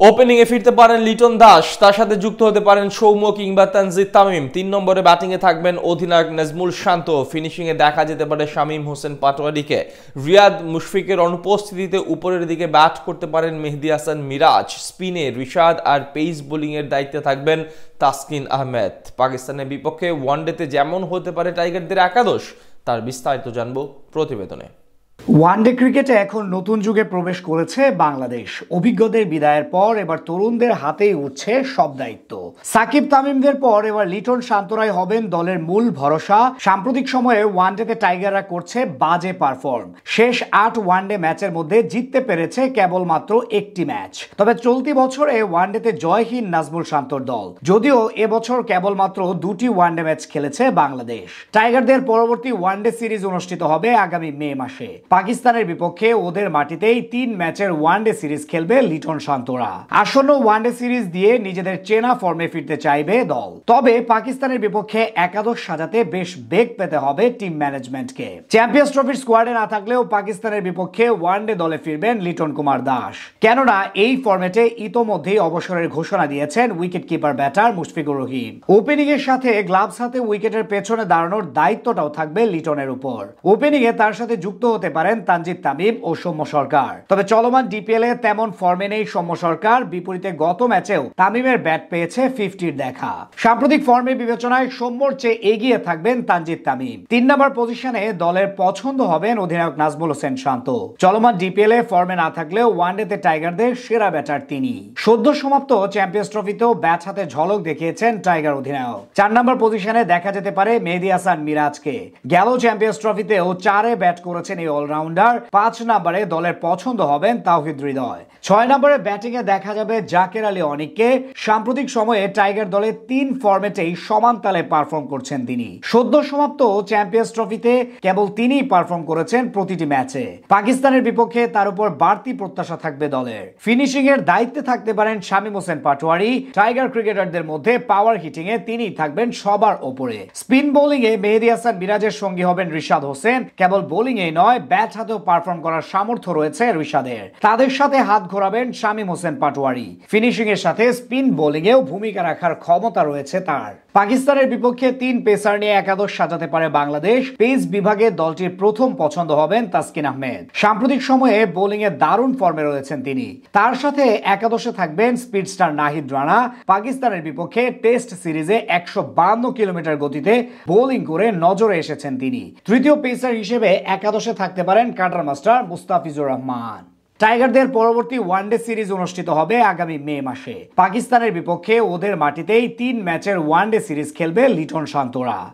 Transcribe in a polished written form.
Opening এ ফিরতে পারেন লিটন দাস, তার সাথে যুক্ত হতে পারেন সৌম্য কিংবা তানজিদ তামিম। 3 নম্বরে ব্যাটিং এ থাকবেন অধিনায়ক নাজমুল শান্ত। ফিনিশিং এ দেখা যেতে পারে শামীম হোসেন পাটোয়ারিকে। রিয়াদ মুশফিকের অনুপস্থিতিতে উপরের দিকে ব্যাট করতে পারেন মেহেদী হাসান মিরাজ। স্পিনে রিশাদ আর পেস বোলিং এর দায়িত্বে থাকবেন তাসকিন আহমেদ। পাকিস্তানের বিপক্ষে ওয়ানডেতে যেমন হতে পারে টাইগারদের একাদশ, তার বিস্তারিত জানবো প্রতিবেদনে। ওয়ানডে ক্রিকেটে এখন নতুন যুগে প্রবেশ করেছে বাংলাদেশ। অভিজ্ঞদের বিদায়ের পর এবার তরুণদের হাতেই উঠছে সব দায়িত্ব। সাকিব তামিমদের পর এবার লিটন শান্তরাই হবেন দলের মূল ভরসা। সাম্প্রতিক সময়ে ওয়ানডেতে টাইগাররা করছে বাজে পারফর্ম। শেষ 8 ওয়ানডে ম্যাচের মধ্যে জিততে পেরেছে কেবলমাত্র একটি ম্যাচ। তবে চলতি বছরে ওয়ানডেতে জয়হীন নাজমুল শান্তর দল। যদিও এবছর কেবলমাত্র 2টি ওয়ানডে ম্যাচ খেলেছে বাংলাদেশ। টাইগারদের পরবর্তী ওয়ানডে সিরিজ অনুষ্ঠিত হবে আগামী মে মাসে। পাকিস্তানের বিপক্ষে ওদের মাটিতেই 3 ম্যাচের ওয়ানডে সিরিজ খেলবে লিটন শান্তরা। আসন্ন ওয়ানডে সিরিজ দিয়ে নিজেদের চেনা ফর্মে ফিরতে চাইবে দল। তবে পাকিস্তানের বিপক্ষে একাদশ সাজাতে বেশ বেগ পেতে হবে টিম ম্যানেজমেন্টকে। চ্যাম্পিয়ন্স ট্রফির স্কোয়াডে না থাকলেও পাকিস্তানের বিপক্ষে ওয়ানডে দলে ফিরবেন লিটন কুমার দাস। কেননা এই ফরম্যাটে ইতোমধ্যেই অবসরের ঘোষণা দিয়েছেন wicket keeper batter Mushfiqur Rahim. Opening এর সাথে গ্লাভস হাতে উইকেটের পেছনে দাঁড়ানোর দায়িত্বটাও থাকবে লিটনের উপর। ওপেনিং এ তার সাথে যুক্ত হতে পারেন তানজিদ তামিম ও সৌম্য সরকার। তবে চলমান ডিপিএল এ তেমন ফর্মে নেই সৌম্য সরকার। বিপরীতে গত ম্যাচেও তামিমের ব্যাট পেয়েছে 50-র দেখা। সাম্প্রতিক ফর্মের বিবেচনায় সৌম্যর চেয়ে এগিয়ে থাকবেন তানজিদ তামিম। 3 নম্বর পজিশনে দলের পছন্দ হবেন অধিনায়ক নাজমুল হোসেন শান্ত। চলমান ডিপিএল এ ফর্মে না থাকলেও ওয়ানডেতে টাইগারদের সেরা ব্যাটার তিনি। সদ্য সমাপ্ত চ্যাম্পিয়ন্স ট্রফিতেও ব্যাট হাতে ঝলক দেখিয়েছেন টাইগার অধিনায়ক। 4 নম্বর পজিশনে দেখা যেতে পারে মেহেদী হাসান মিরাজকে। গেল চ্যাম্পিয়ন্স ট্রফিতেও 4-এ ব্যাট করেছেন এই অলরাউন্ডার। 5 নম্বরে দলের পছন্দ হবেন তাওহিদ হৃদয়। 6 নম্বরে ব্যাটিং এ দেখা যাবে জাকের আলী অনিককে। সাম্প্রতিক সময়ে টাইগার দলে 3 ফরম্যাটেই সমান তালে পারফর্ম করছেন তিনি। সদ্য সমাপ্ত চ্যাম্পিয়ন্স ট্রফিতে কেবল তিনিই পারফর্ম করেছেন প্রতিটি ম্যাচে। পাকিস্তানের বিপক্ষে তার উপর বাড়তি প্রত্যাশা থাকবে দলের। ফিনিশিং এর দায়িত্বে থাকতে পারেন শামীম হোসেন পাটোয়ারি। টাইগার ক্রিকেটারদের মধ্যে পাওয়ার হিটিং এ তিনিই থাকবেন সবার ওপরে। স্পিন বোলিং এ মেহেদী হাসান মিরাজের সঙ্গী হবেন রিশাদ হোসেন। কেবল বোলিং এ নয়, ব্যাট হাতেও পারফর্ম করার সামর্থ্য রয়েছে রিশাদের। তাদের সাথে হাত ঘোরাবেন শামীম হোসেন পাটোয়ারি। ফিনিশিং এর সাথে স্পিন বোলিং এও ভূমিকা রাখার ক্ষমতা রয়েছে তার। পাকিস্তানের বিপক্ষে 3 পেসার নিয়ে একাদশ সাজাতে পারে বাংলাদেশ। পেস বিভাগে দলটির প্রথম পছন্দ হবেন তাসকিন আহমেদ। সাম্প্রতিক সময়ে বোলিং এ দারুণ ফর্মে রয়েছেন তিনি। তার সাথে একাদশে থাকবেন স্পিড স্টার নাহিদ রানা। পাকিস্তানের বিপক্ষে টেস্ট সিরিজে 152 কিলোমিটার গতিতে বোলিং করে নজরে এসেছেন তিনি। তৃতীয় পেসার হিসেবে একাদশে থাকতে পারেন কাটার মাস্টার মুস্তাফিজুর রহমান। টাইগারদের পরবর্তী ওয়ানডে সিরিজ অনুষ্ঠিত হবে আগামী মে মাসে। পাকিস্তানের বিপক্ষে ওদের মাটিতেই 3 ম্যাচের ওয়ানডে সিরিজ খেলবে লিটন শান্তরা।